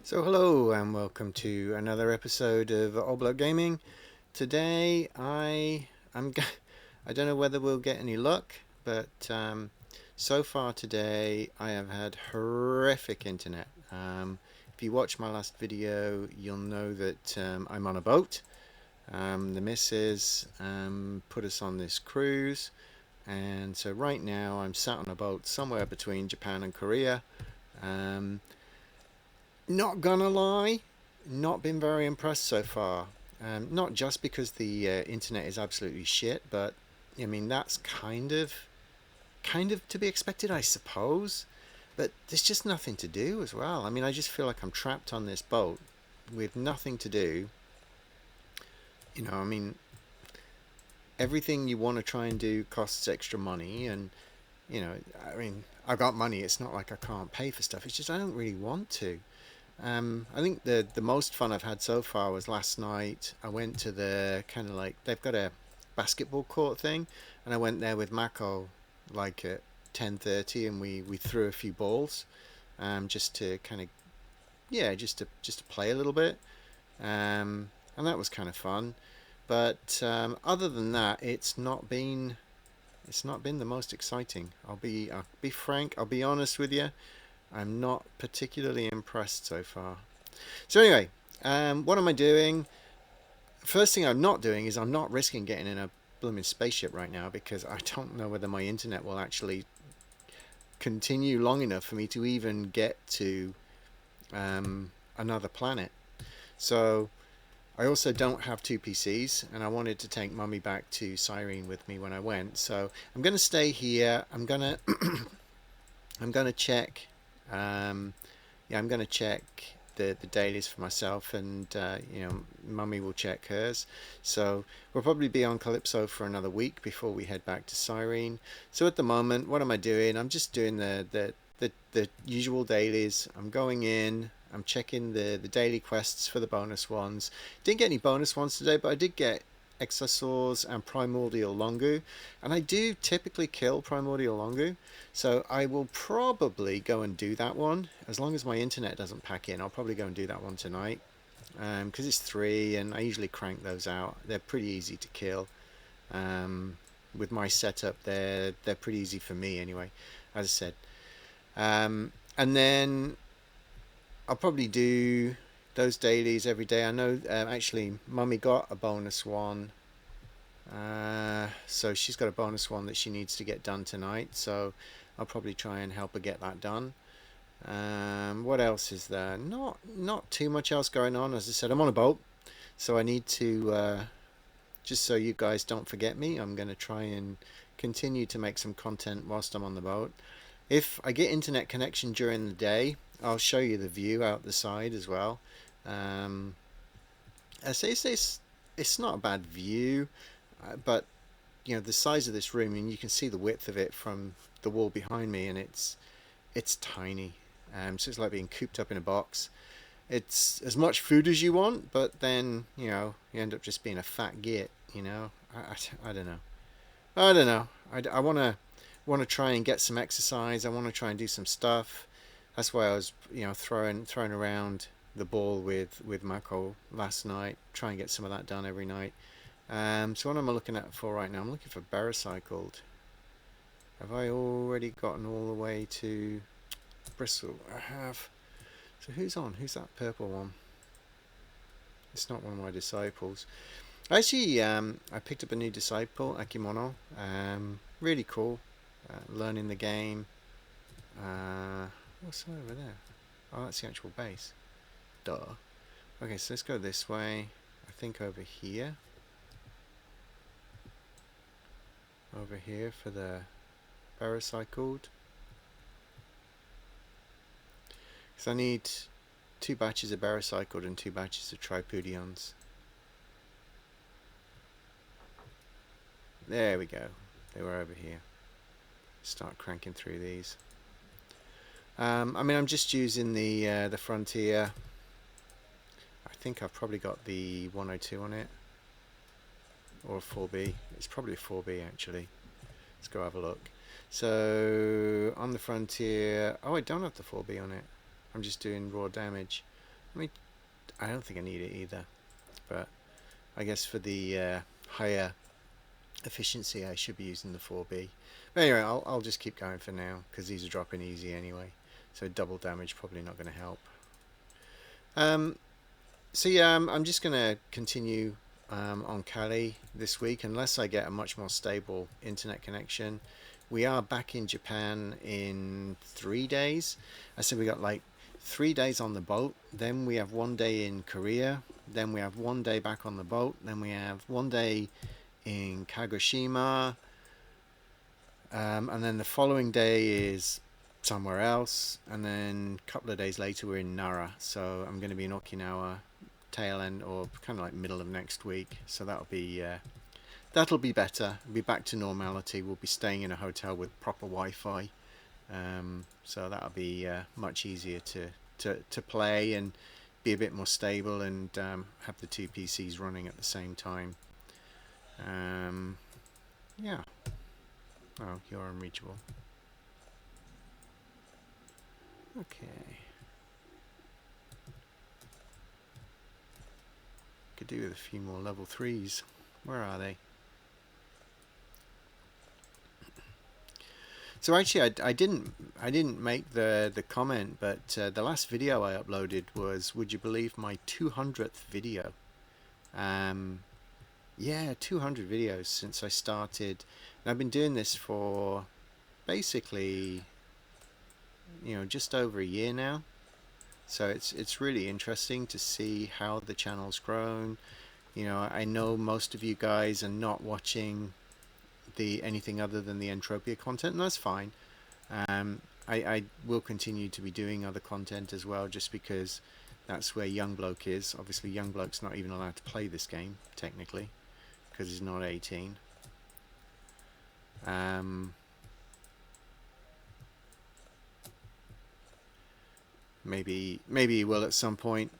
So hello and welcome to another episode of Oblak Gaming. Today I don't know whether we'll get any luck, but so far today I have had horrific internet. If you watch my last video, you'll know that I'm on a boat. The missus put us on this cruise, and so right now I'm sat on a boat somewhere between Japan and Korea. Um, Not gonna lie, not been very impressed so far. Not just because the internet is absolutely shit, but I mean that's kind of to be expected, I suppose. But there's just nothing to do as well. I mean, I just feel like I'm trapped on this boat with nothing to do. I mean, everything you want to try and do costs extra money, and I mean, I got money. It's not like I can't pay for stuff. It's just I don't really want to. I think the most fun I've had so far was last night. I went to the kind of like they've got a basketball court thing, and I went there with Mako like at 10:30, and we threw a few balls, just to kind of just to play a little bit, and that was kind of fun. But other than that, it's not been the most exciting. I'll be frank. I'll be honest with you. I'm not particularly impressed so far. So anyway, what am I doing? First thing I'm not doing is I'm not risking getting in a blooming spaceship right now because I don't know whether my internet will actually continue long enough for me to even get to another planet. So I also don't have two PCs, and I wanted to take Mummy back to Cyrene with me when I went. So I'm going to stay here. I'm gonna check. Um, yeah, I'm gonna check the dailies for myself, and Mummy will check hers. So we'll probably be on Calypso for another week before we head back to Cyrene. So at the moment, what am I doing? I'm just doing the usual dailies. I'm going in. I'm checking the daily quests for the bonus ones. Didn't get any bonus ones today, but I did get Exosaurs and Primordial Longu, and I do typically kill Primordial Longu, so I will probably go and do that one as long as my internet doesn't pack in. I'll probably go and do that one tonight, because it's 3 and I usually crank those out. They're pretty easy to kill. With my setup, they're pretty easy for me anyway, as I said. And then I'll probably do those dailies every day. I know actually Mummy got a bonus one, so she's got a bonus one that she needs to get done tonight, so I'll probably try and help her get that done. What else is there? Not too much else going on. As I said, I'm on a boat, so I need to just so you guys don't forget me, I'm going to try and continue to make some content whilst I'm on the boat. If I get internet connection during the day, I'll show you the view out the side as well. I say it's not a bad view, but the size of this room, and you can see the width of it from the wall behind me, and it's tiny. So it's like being cooped up in a box. It's as much food as you want, but then you end up just being a fat git. I don't know. I don't know. I want to try and get some exercise. I want to try and do some stuff. That's why I was throwing around the ball with Mako last night. Try and get some of that done every night. So what am I looking at for right now? I'm looking for Baracycled. Have I already gotten all the way to Bristol? I have. So who's on? Who's that purple one? It's not one of my disciples. Actually, I picked up a new disciple, Akimono. Really cool. Learning the game. What's over there? Oh, that's the actual base. Duh. Okay, so let's go this way. I think over here. Over here for the Baracycled. Because I need 2 batches of Baracycled and 2 batches of Tripodions. There we go. They were over here. Start cranking through these. I mean, I'm just using the Frontier. I think I've probably got the 102 on it, or a 4B. It's probably a 4B actually. Let's go have a look. So on the Frontier, oh, I don't have the 4B on it. I'm just doing raw damage. I mean, I don't think I need it either, but I guess for the higher efficiency, I should be using the 4B. But anyway, I'll just keep going for now because these are dropping easy anyway. So double damage probably not going to help. Um, so yeah, I'm just going to continue on Cali this week unless I get a much more stable internet connection. We are back in Japan in 3 days. I said we got like 3 days on the boat. Then we have 1 day in Korea. Then we have 1 day back on the boat. Then we have 1 day in Kagoshima, and then the following day is somewhere else, and then a couple of days later we're in Nara. So I'm going to be in Okinawa tail end or kind of like middle of next week. So that'll be better. We'll be back to normality. We'll be staying in a hotel with proper Wi-Fi, so that'll be much easier to play and be a bit more stable and have the two PCs running at the same time. Yeah. Oh, you're unreachable. Okay. Could do with a few more level 3s. Where are they? So actually, I didn't make the comment, but the last video I uploaded was, would you believe, my 200th video? Yeah, 200 videos since I started. And I've been doing this for basically, just over a year now. So it's really interesting to see how the channel's grown. I know most of you guys are not watching anything other than the Entropia content, and that's fine. I will continue to be doing other content as well, just because that's where Young Bloke is. Obviously, Young Bloke's not even allowed to play this game, technically, because he's not 18. Maybe he will at some point,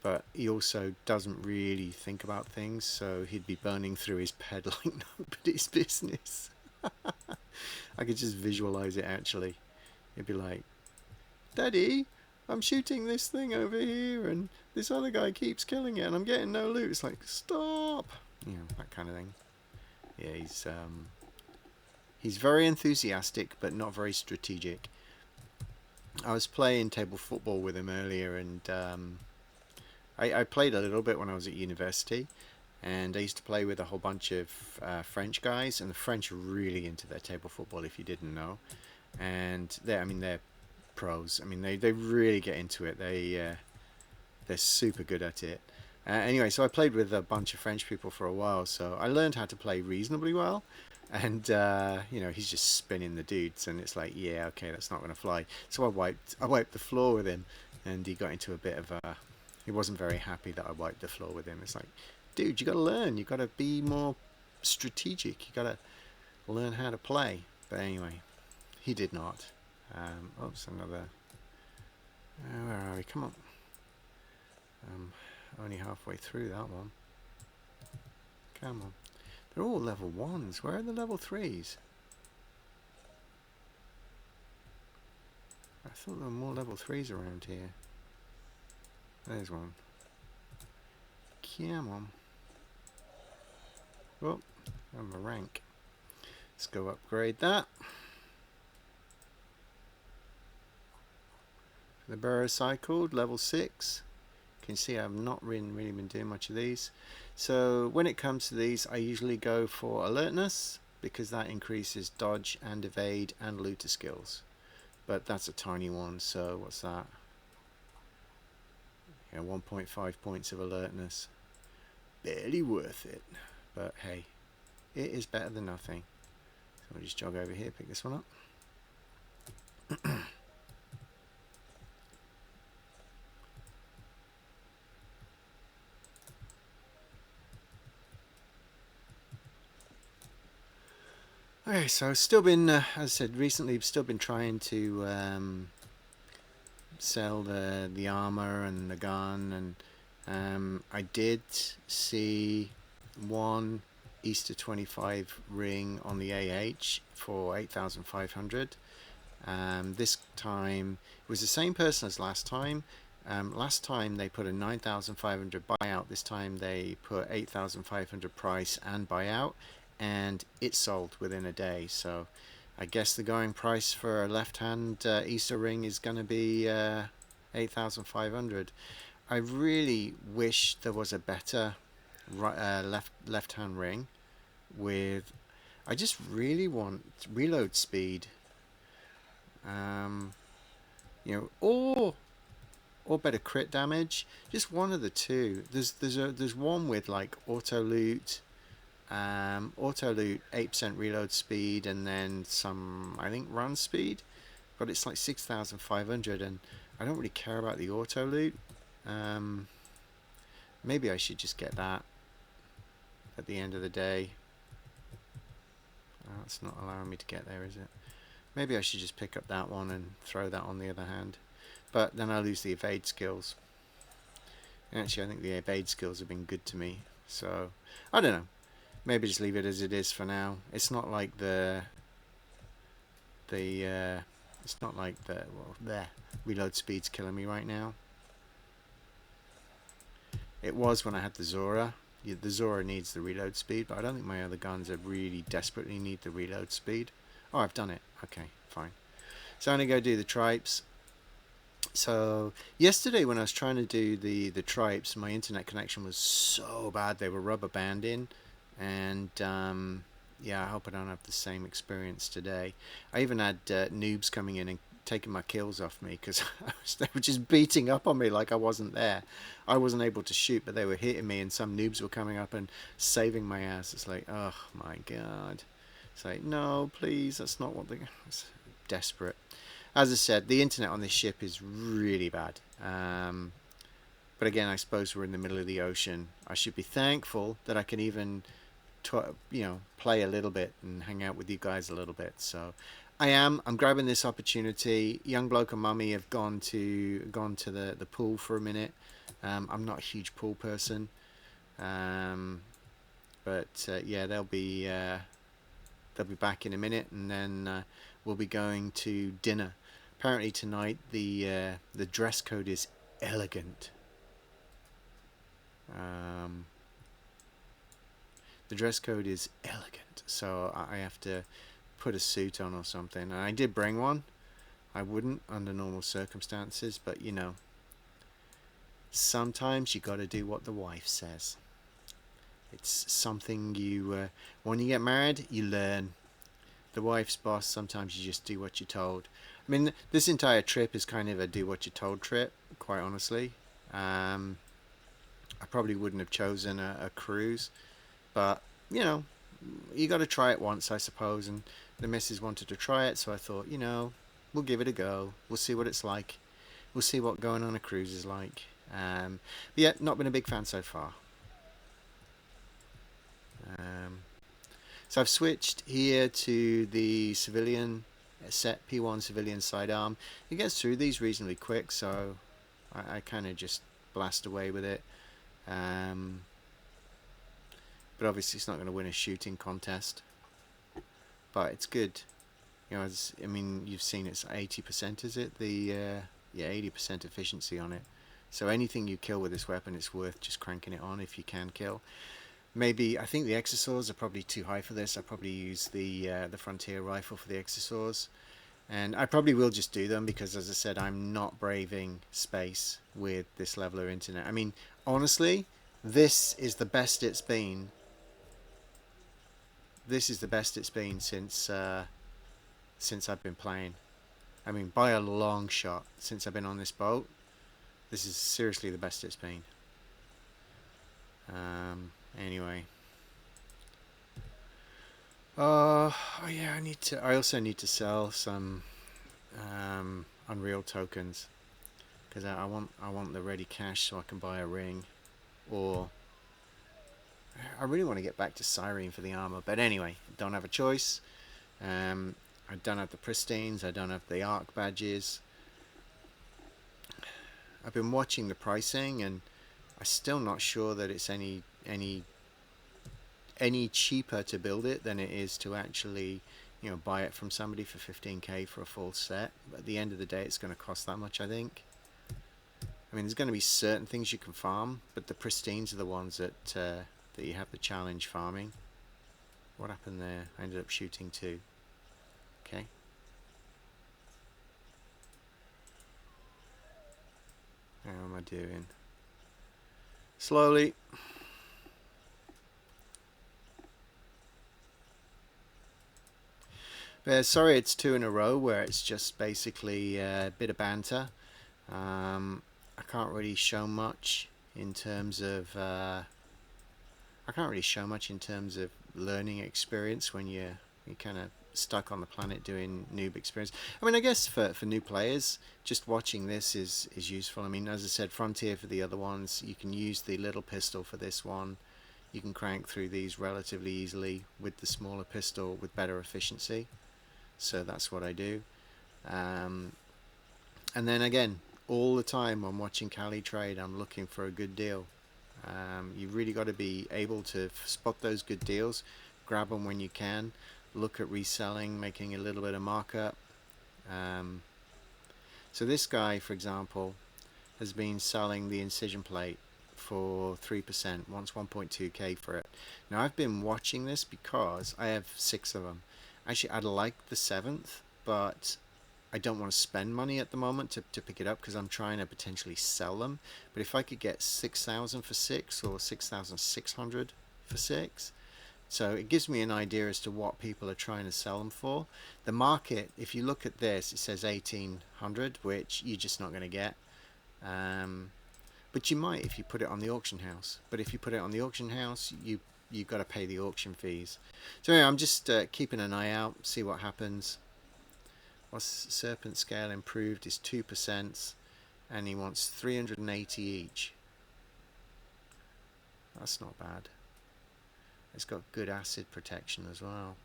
but he also doesn't really think about things, so he'd be burning through his ped like nobody's business. I could just visualize it actually. It'd be like, Daddy, I'm shooting this thing over here and this other guy keeps killing it and I'm getting no loot. It's like, stop! That kind of thing. Yeah, he's very enthusiastic but not very strategic. I was playing table football with him earlier, and I played a little bit when I was at university, and I used to play with a whole bunch of French guys, and the French are really into their table football, if you didn't know. And they're pros. They really get into it. They're super good at it. Anyway, so I played with a bunch of French people for a while, so I learned how to play reasonably well. And he's just spinning the dudes, and it's like, yeah, okay, that's not going to fly. So I wiped the floor with him, and he got into a bit of a. He wasn't very happy that I wiped the floor with him. It's like, dude, you got to learn. You got to be more strategic. You got to learn how to play. But anyway, he did not. Oops, another. Where are we? Come on. Only halfway through that one. Come on. They're all level 1s. Where are the level 3s? I thought there were more level 3s around here. There's one. Come on. Oh, I'm a rank. Let's go upgrade that. The burrow cycled, level 6. You can see I've not really been doing much of these. So when it comes to these, I usually go for alertness, because that increases dodge and evade and looter skills. But that's a tiny one, so what's that? Yeah, 1.5 points of alertness. Barely worth it. But hey, it is better than nothing. So we'll just jog over here, pick this one up. Okay, so I've still been, as I said, recently still been trying to sell the armor and the gun, and I did see one Easter 25 ring on the AH for 8,500, This time it was the same person as last time. Last time they put a 9,500 buyout. This time they put 8,500 price and buyout, and it sold within a day. So I guess the going price for a left-hand Easter ring is going to be 8,500. I really wish there was a better left-hand ring with. I just really want reload speed, um, or better crit damage. Just one of the two. There's one with like auto loot 8% reload speed, and then some I think run speed, but it's like 6,500, and I don't really care about the auto loot. Um, Maybe I should just get that at the end of the day. Oh, it's not allowing me to get there, is it? Maybe I should just pick up that one and throw that on the other hand. But then I lose the evade skills. Actually, I think the evade skills have been good to me. So, I don't know. Maybe just leave it as it is for now. It's not like it's not like the reload speed's killing me right now. It was when I had the Zora. The Zora needs the reload speed, but I don't think my other guns really desperately need the reload speed. Oh, I've done it. Okay, fine. So I'm going to go do the tripes. So yesterday when I was trying to do the tripes, my internet connection was so bad they were rubber banding, and yeah, I hope I don't have the same experience today. I even had noobs coming in and taking my kills off me because they were just beating up on me like I wasn't there. I wasn't able to shoot, but they were hitting me, and some noobs were coming up and saving my ass. It's like, oh my god. It's like, no, please, that's not what it's desperate. As I said, the internet on this ship is really bad. But again, I suppose we're in the middle of the ocean. I should be thankful that I can even, play a little bit and hang out with you guys a little bit. So, I'm grabbing this opportunity. Young bloke and mummy have gone to the pool for a minute. I'm not a huge pool person, but yeah, they'll be back in a minute, and then we'll be going to dinner. Apparently tonight the dress code is elegant. The dress code is elegant, so I have to put a suit on or something. And I did bring one. I wouldn't under normal circumstances, but sometimes you got to do what the wife says. It's something when you get married, you learn. The wife's boss, sometimes you just do what you're told. I mean, this entire trip is kind of a do what you're told trip, quite honestly. I probably wouldn't have chosen a cruise, but you got to try it once, I suppose. And the missus wanted to try it, so I thought, we'll give it a go. We'll see what it's like. We'll see what going on a cruise is like. But yeah, not been a big fan so far. So I've switched here to the civilian set, P1 civilian sidearm. It gets through these reasonably quick, so I kind of just blast away with it. But obviously it's not going to win a shooting contest. But it's good. I mean, you've seen it's 80%, is it? Yeah, 80% efficiency on it. So anything you kill with this weapon, it's worth just cranking it on if you can kill. Maybe I think the exosaurs are probably too high for this. I probably use the frontier rifle for the exosaurs, and I probably will just do them because, as I said, I'm not braving space with this level of internet. I mean, honestly, this is the best it's been. This is the best it's been since I've been playing. I mean, by a long shot since I've been on this boat. This is seriously the best it's been. Anyway. Oh yeah, I also need to sell some Unreal tokens because I want the ready cash so I can buy a ring, or I really want to get back to Cyrene for the armor. But anyway, don't have a choice. I don't have the pristines. I don't have the arc badges. I've been watching the pricing, and I'm still not sure that it's any cheaper to build it than it is to actually buy it from somebody for 15k for a full set. But at the end of the day, it's going to cost that much, I think. I mean, there's going to be certain things you can farm, but the pristines are the ones that you have the challenge farming. What happened there? I ended up shooting two. Okay. How am I doing? Slowly. Sorry, it's two in a row where it's just basically a bit of banter. I can't really show much in terms of learning experience when you're kind of stuck on the planet doing noob experience. I mean, I guess for new players, just watching this is useful. I mean, as I said, Frontier for the other ones, you can use the little pistol for this one. You can crank through these relatively easily with the smaller pistol with better efficiency. So that's what I do. And then again, all the time I'm watching Cali trade, I'm looking for a good deal. You've really got to be able to spot those good deals, grab them when you can, look at reselling, making a little bit of markup. So this guy, for example, has been selling the incision plate for 3%, wants 1.2k for it. Now I've been watching this because I have 6 of them. Actually, I'd like the 7th, but I don't want to spend money at the moment to pick it up because I'm trying to potentially sell them. But if I could get 6,000 for 6 or 6,600 for 6, so it gives me an idea as to what people are trying to sell them for. The market, if you look at this, it says 1,800, which you're just not going to get. But you might if you put it on the auction house. But if you put it on the auction house, you've got to pay the auction fees. So anyway, I'm just keeping an eye out, see what happens. What's serpent scale improved is 2%, and he wants 380 each. That's not bad. It's got good acid protection as well.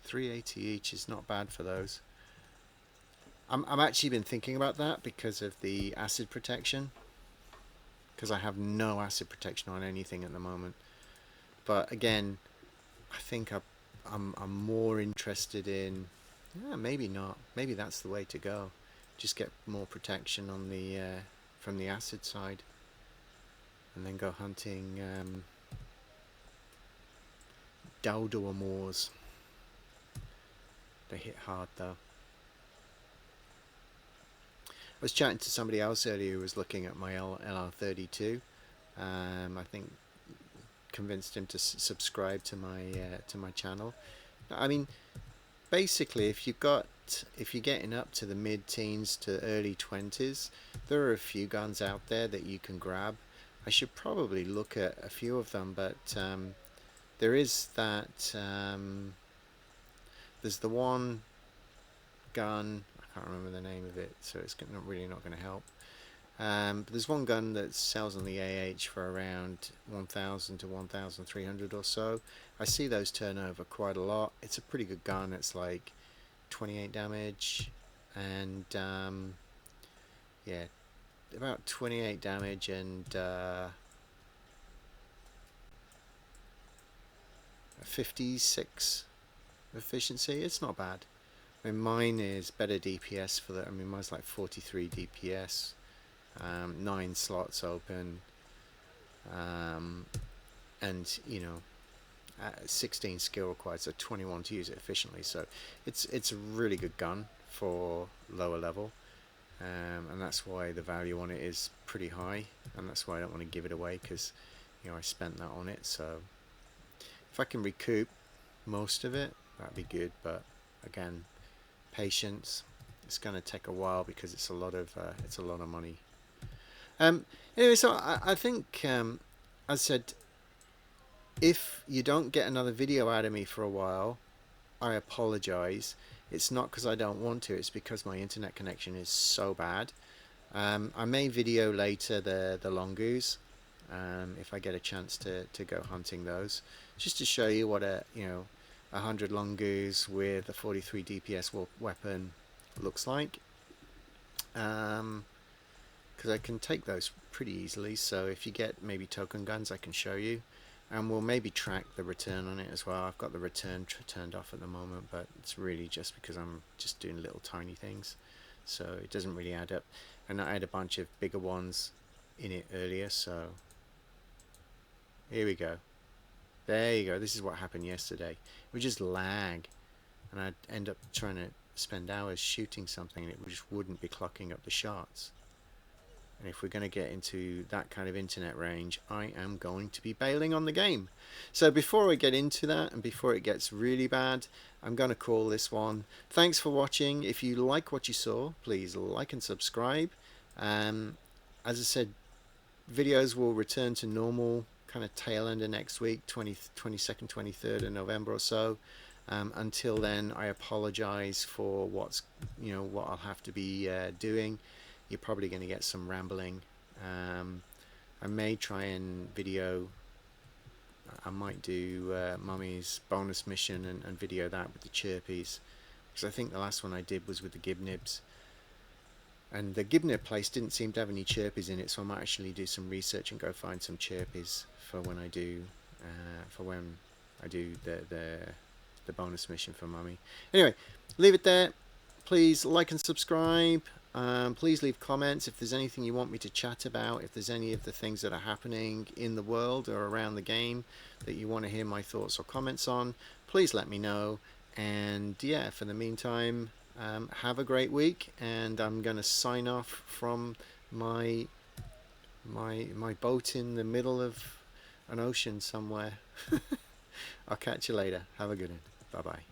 380 each is not bad for those. I'm actually been thinking about that because of the acid protection, because I have no acid protection on anything at the moment. But again, I think I'm more interested in, maybe not. Maybe that's the way to go. Just get more protection on the from the acid side, and then go hunting Dowdor moors. They hit hard though. I was chatting to somebody else earlier who was looking at my LR32. I think convinced him to subscribe to my channel. I mean, basically, if you're getting up to the mid-teens to early 20s, there are a few guns out there that you can grab. I should probably look at a few of them, but there is that. There's the one gun. I can't remember the name of it, so it's really not going to help. But there's one gun that sells on the AH for around 1,000 to 1,300 or so. I see those turn over quite a lot. It's a pretty good gun. It's like 28 damage, and yeah, about 28 damage and 56 efficiency. It's not bad. I mean, mine is better DPS for that. I mean, mine's like 43 DPS, 9 slots open, and 16 skill required, so 21 to use it efficiently. So it's a really good gun for lower level, and that's why the value on it is pretty high, and that's why I don't want to give it away, because I spent that on it. So if I can recoup most of it, that'd be good. But again, patience. It's going to take a while because it's a lot of money. Anyway, so I think, as I said, if you don't get another video out of me for a while, I apologize. It's not because I don't want to, it's because my internet connection is so bad. I may video later the longoos, if I get a chance to go hunting those, just to show you what a 100 longoos with a 43 DPS weapon looks like. Because I can take those pretty easily. So if you get maybe token guns, I can show you. and we'll maybe track the return on it as well. I've got the return turned off at the moment, but it's really just because I'm just doing little tiny things, so it doesn't really add up. And I had a bunch of bigger ones in it earlier, so here we go. There you go. This is what happened yesterday. It would just lag, and I'd end up trying to spend hours shooting something, and it just wouldn't be clocking up the shots. And if we're going to get into that kind of internet range, I am going to be bailing on the game. So before I get into that, and before it gets really bad, I'm going to call this one. Thanks for watching. If you like what you saw, please like and subscribe. As I said, videos will return to normal kind of tail end of next week, 22nd, 23rd of November or so. Until then, I apologize for what I'll have to be doing. You're probably going to get some rambling. I may try and video. I might do Mummy's bonus mission and video that with the chirpies, because I think the last one I did was with the gibnibs, and the gibnib place didn't seem to have any chirpies in it, so I might actually do some research and go find some chirpies for when I do the bonus mission for Mummy. Anyway, leave it there. Please like and subscribe. Please leave comments if there's anything you want me to chat about, if there's any of the things that are happening in the world or around the game that you want to hear my thoughts or comments on. Please let me know. And yeah, for the meantime, have a great week, and I'm going to sign off from my boat in the middle of an ocean somewhere. I'll catch you later. Have a good one. Bye bye.